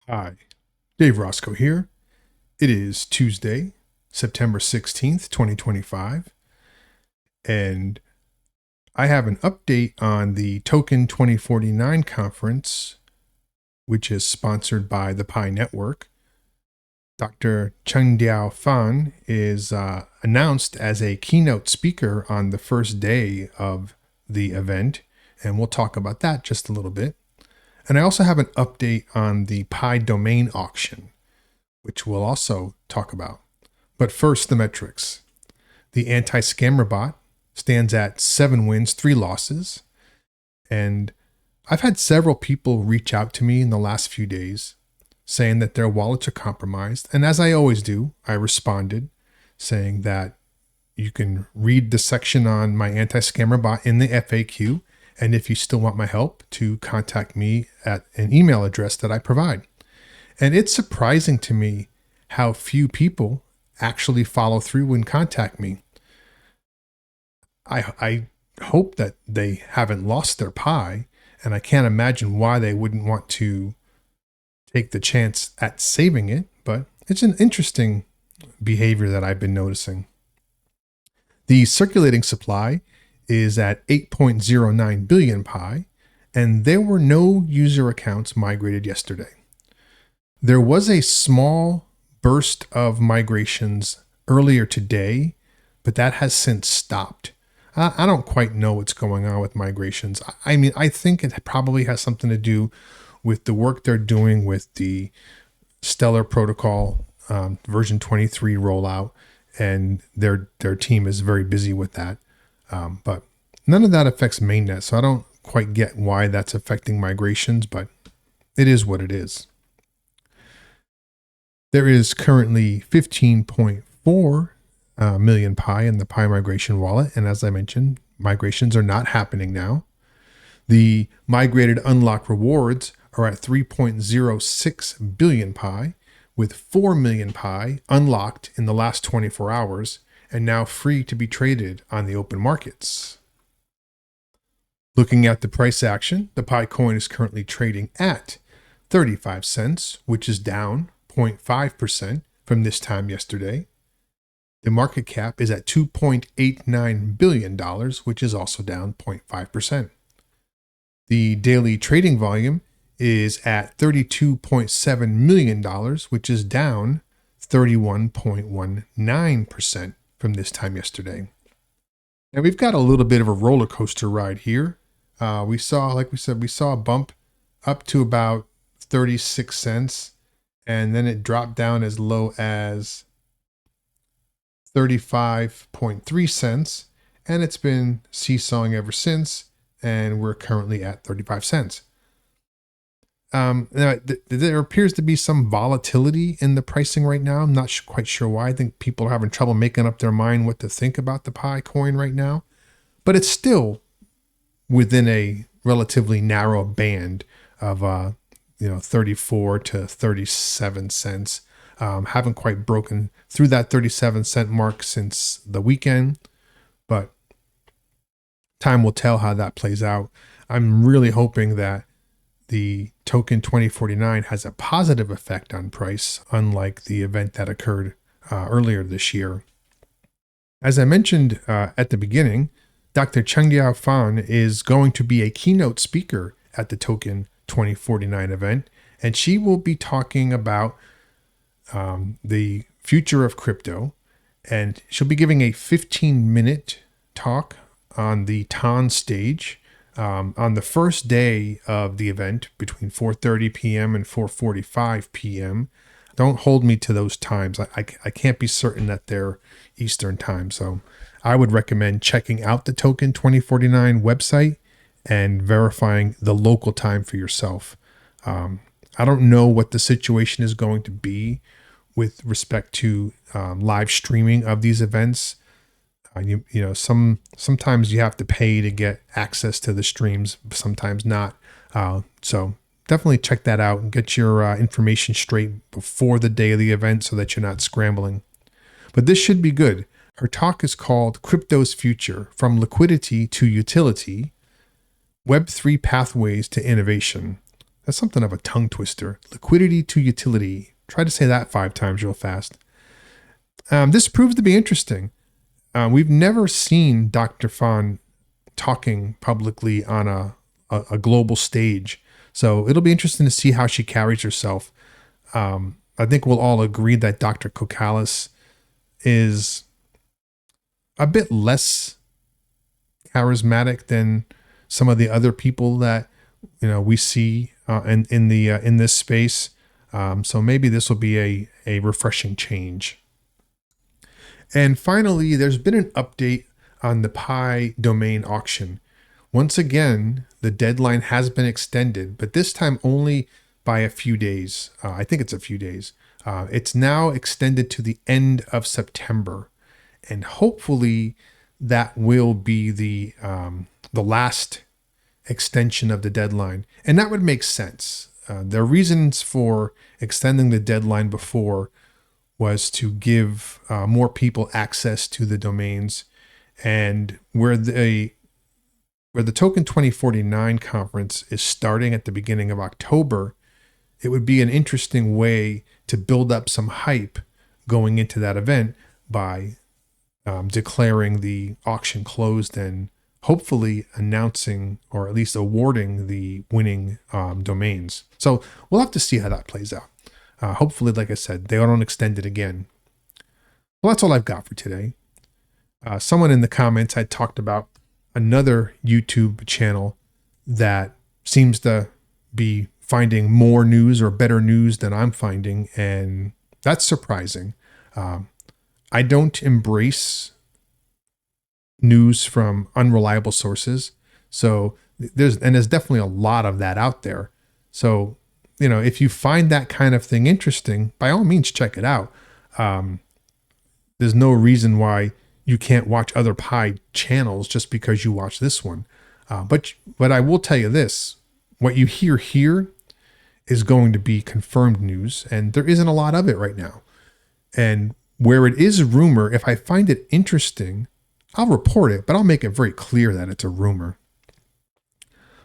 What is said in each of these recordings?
Hi, Dave Roscoe here. It is Tuesday, September 16th, 2025, and I have an update on the Token 2049 conference, which is sponsored by the Pi Network. Dr. Chengdiao Fan is announced as a keynote speaker on the first day of the event, and we'll talk about that just a little bit. And I also have an update on the Pi domain auction, which we'll also talk about. But first, the metrics. The anti-scammer bot stands at 7 wins, 3 losses. And I've had several people reach out to me in the last few days saying that their wallets are compromised. And as I always do, I responded saying that you can read the section on my anti-scammer bot in the FAQ. And if you still want my help, to contact me at an email address that I provide. And it's surprising to me how few people actually follow through and contact me. I hope that they haven't lost their Pi, and I can't imagine why they wouldn't want to take the chance at saving it, but it's an interesting behavior that I've been noticing. The circulating supply is at 8.09 billion Pi, and there were no user accounts migrated yesterday. There was a small burst of migrations earlier today, but that has since stopped. I don't quite know what's going on with migrations. I mean, I think it probably has something to do with the work they're doing with the Stellar Protocol version 23 rollout, and their team is very busy with that. But none of that affects mainnet, so I don't quite get why that's affecting migrations, but it is what it is. There is currently 15.4 million Pi in the Pi migration wallet, and as I mentioned, migrations are not happening now. The migrated unlocked rewards are at 3.06 billion Pi, with 4 million Pi unlocked in the last 24 hours, and now free to be traded on the open markets. Looking at the price action, the Pi coin is currently trading at 35 cents, which is down 0.5% from this time yesterday. The market cap is at $2.89 billion, which is also down 0.5%. The daily trading volume is at $32.7 million, which is down 31.19% from this time yesterday. Now we've got a little bit of a roller coaster ride here. We saw a bump up to about 36 cents, and then it dropped down as low as 35.3 cents, and it's been seesawing ever since, and we're currently at 35 cents. Now, there appears to be some volatility in the pricing right now. I'm not quite sure why. I think people are having trouble making up their mind what to think about the Pi coin right now, but it's still within a relatively narrow band of 34 to 37 cents. Haven't quite broken through that 37 cent mark since the weekend, but time will tell how that plays out. I'm really hoping that the token 2049 has a positive effect on price, unlike the event that occurred earlier this year. As I mentioned at the beginning, Dr. Chengdiao Fan is going to be a keynote speaker at the Token 2049 event, and she will be talking about the future of crypto, and she'll be giving a 15-minute talk on the TON stage on the first day of the event between 4:30 p.m. and 4:45 p.m. Don't hold me to those times. I can't be certain that they're Eastern time, so I would recommend checking out the Token 2049 website and verifying the local time for yourself. I don't know what the situation is going to be with respect to live streaming of these events. Sometimes you have to pay to get access to the streams, sometimes not. So definitely check that out and get your information straight before the day of the event so that you're not scrambling. But this should be good. Her talk is called Crypto's Future: From Liquidity to Utility, Web3 Pathways to Innovation. That's something of a tongue twister. Liquidity to utility. Try to say that 5 times real fast. This proves to be interesting. We've never seen Dr. Fahn talking publicly on a global stage. So it'll be interesting to see how she carries herself. I think we'll all agree that Dr. Kokalis is a bit less charismatic than some of the other people that we see in this space. So maybe this will be a refreshing change. And finally, there's been an update on the Pi domain auction. Once again, the deadline has been extended, but this time only by a few days. I think it's a few days. It's now extended to the end of September, and hopefully that will be the last extension of the deadline. And that would make sense. The reasons for extending the deadline before was to give more people access to the domains, and where the Token 2049 conference is starting at the beginning of October, it would be an interesting way to build up some hype going into that event by declaring the auction closed and hopefully announcing or at least awarding the winning domains. So we'll have to see how that plays out. Hopefully, like I said, they don't extend it again. Well, that's all I've got for today. Someone in the comments had talked about another YouTube channel that seems to be finding more news or better news than I'm finding, and that's surprising. I don't embrace news from unreliable sources, so there's definitely a lot of that out there. So if you find that kind of thing interesting, by all means check it out. There's no reason why you can't watch other Pi channels just because you watch this one. But I will tell you this, what you hear here is going to be confirmed news, and there isn't a lot of it right now. And where it is a rumor, if I find it interesting, I'll report it, but I'll make it very clear that it's a rumor.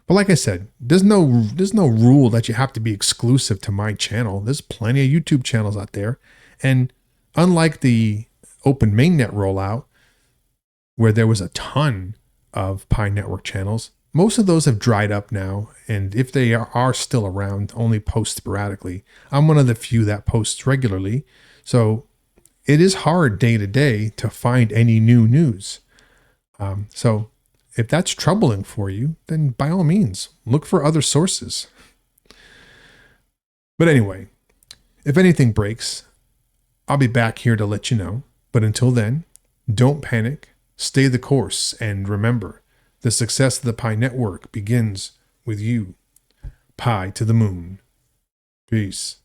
But like I said, there's no rule that you have to be exclusive to my channel. There's plenty of YouTube channels out there. And unlike the Open Mainnet rollout, where there was a ton of Pi Network channels, most of those have dried up now. And if they are still around, only post sporadically. I'm one of the few that posts regularly. So it is hard day to day to find any new news. So if that's troubling for you, then by all means, look for other sources. But anyway, if anything breaks, I'll be back here to let you know. But until then, don't panic, stay the course, and remember, the success of the Pi Network begins with you. Pi to the moon. Peace.